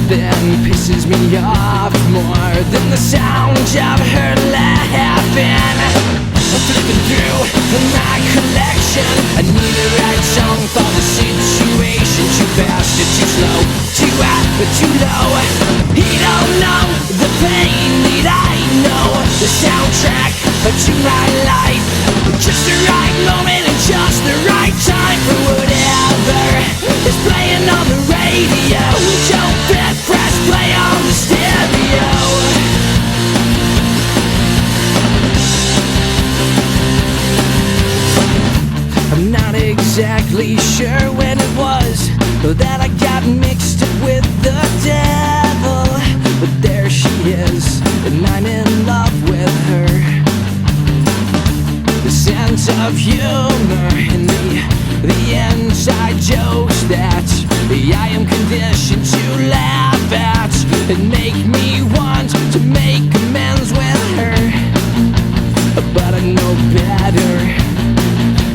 nothing pisses me off more than the sound of her laughing. I'm flipping through my collection. I need the right song for the situation. Too fast or too slow, too high or too low. He don't know the pain that I know. The soundtrack to my life. Just the right moment and just the right time for whatever is playing on the radio. Don't press play on the stereo. I'm not exactly sure when it was that I got mixed up with the devil, but there she is, and I'm in love with her. The sense of humor and the inside jokes that I am conditioned to laugh at and make me want to make amends with her. But I know better.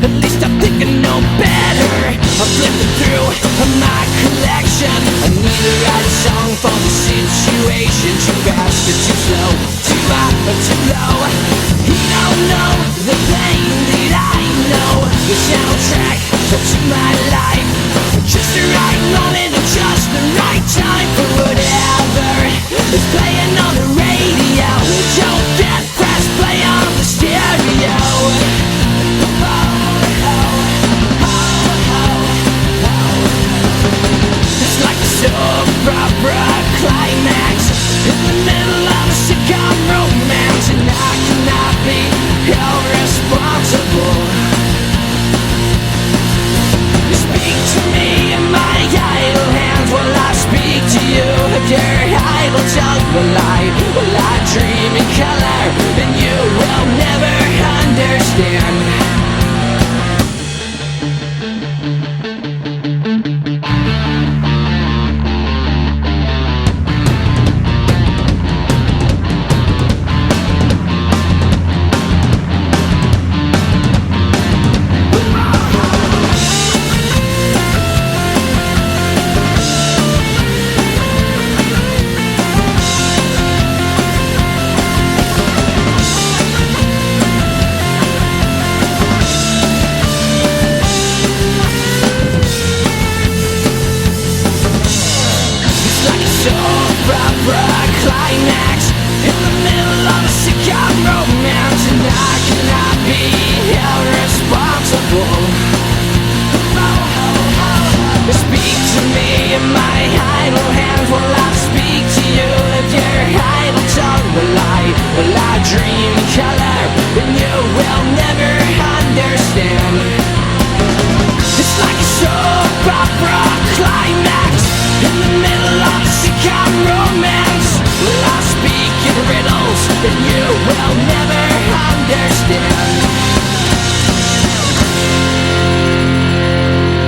At least I think I know better. I'm flipping through my collection. I need the right song for the situation. Too fast or too slow, too high or too low. He don't know the pain that I know. The soundtrack to my life. Just the right moment and just the right time for whatever is playing on the radio. Don't get press play on the stereo. It's like a soap opera climax in the middle of a sitcom romance, and I cannot be held responsible. You speak to me in my idle hands while I speak to you with your idle tongue. Will I dream in color and you will never understand. Climax in the middle of a sitcom romance, and I cannot be held responsible. Speak to me in my idle hands while I speak to you with your idle tongue. Will I dream in color and you will never understand. It's like a soap opera